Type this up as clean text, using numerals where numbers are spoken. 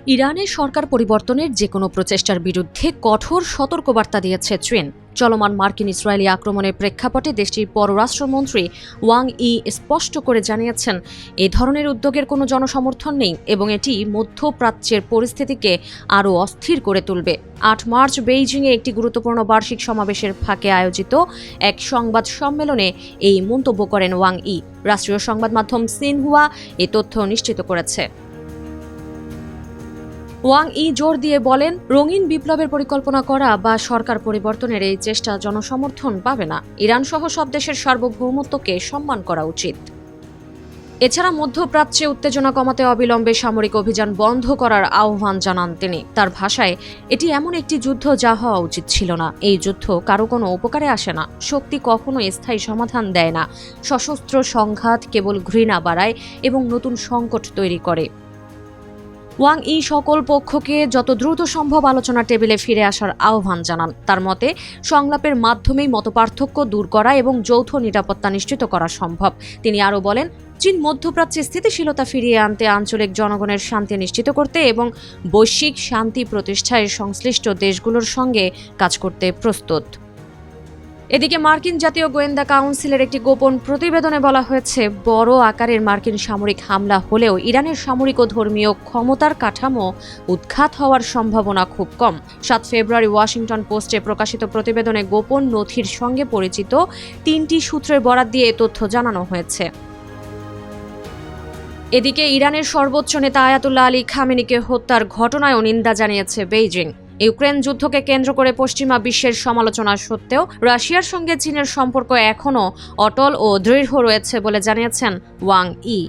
ইরানের সরকার পরিবর্তনের যে কোনো প্রচেষ্টার বিরুদ্ধে কঠোর সতর্কবার্তা দিয়েছে চীন। চলমান মার্কিন ইসরায়েলি আক্রমণের প্রেক্ষাপটে দেশটির পররাষ্ট্রমন্ত্রী ওয়াং ই স্পষ্ট করে জানিয়েছেন, এ ধরনের উদ্যোগের কোনো জনসমর্থন নেই এবং এটি মধ্যপ্রাচ্যের পরিস্থিতিকে আরও অস্থির করে তুলবে। ৮ মার্চ বেইজিংয়ে একটি গুরুত্বপূর্ণ বার্ষিক সমাবেশের ফাঁকে আয়োজিত এক সংবাদ সম্মেলনে এই মন্তব্য করেন ওয়াং ই। রাষ্ট্রীয় সংবাদ মাধ্যম সিনহুয়া এ তথ্য নিশ্চিত করেছে। ওয়াং ই জোর দিয়ে বলেন, রঙিন বিপ্লবের পরিকল্পনা করা বা সরকার পরিবর্তনের এই চেষ্টা জনসমর্থন পাবে না। ইরান সহ সব দেশের সার্বভৌমত্বকে সম্মান করা উচিত। এছাড়া মধ্যপ্রাচ্যে উত্তেজনা কমাতে অবিলম্বে সামরিক অভিযান বন্ধ করার আহ্বান জানান তিনি। তার ভাষায়, এটি এমন একটি যুদ্ধ যা হওয়া উচিত ছিল না। এই যুদ্ধ কারো কোনো উপকারে আসে না। শক্তি কখনো স্থায়ী সমাধান দেয় না। সশস্ত্র সংঘাত কেবল ঘৃণা বাড়ায় এবং নতুন সংকট তৈরি করে। ওয়াং ই সকল পক্ষকে যত দ্রুত সম্ভব আলোচনার টেবিলে ফিরে আসার আহ্বান জানান। তার মতে, সংলাপের মাধ্যমেই মতপার্থক্য দূর করা এবং যৌথ নিরাপত্তা নিশ্চিত করা সম্ভব। তিনি আরও বলেন, চীন মধ্যপ্রাচ্যে স্থিতিশীলতা ফিরিয়ে আনতে, আঞ্চলিক জনগণের শান্তি নিশ্চিত করতে এবং বৈশ্বিক শান্তি প্রতিষ্ঠায় সংশ্লিষ্ট দেশগুলোর সঙ্গে কাজ করতে প্রস্তুত। এদিকে মার্কিন জাতীয় গোয়েন্দা কাউন্সিলের একটি গোপন প্রতিবেদনে বলা হয়েছে, বড় আকারের মার্কিন সামরিক হামলা হলেও ইরানের সামরিক ও ধর্মীয় ক্ষমতার কাঠামো উৎখাত হওয়ার সম্ভাবনা খুব কম। ৭ ফেব্রুয়ারি ওয়াশিংটন পোস্টে প্রকাশিত প্রতিবেদনে গোপন নথির সঙ্গে পরিচিত ৩টি সূত্রের বরাত দিয়ে এ তথ্য জানানো হয়েছে। এদিকে ইরানের সর্বোচ্চ নেতা আয়াতুল্লাহ আলী খামেনিকে হত্যার ঘটনায়ও নিন্দা জানিয়েছে বেইজিং। ইউক্রেন যুদ্ধকে কেন্দ্র করে পশ্চিমা বিশ্বের সমালোচনা সত্ত্বেও রাশিয়ার সঙ্গে চীনের সম্পর্ক এখনও অটল ও দৃঢ় রয়েছে বলে জানিয়েছেন ওয়াং ই।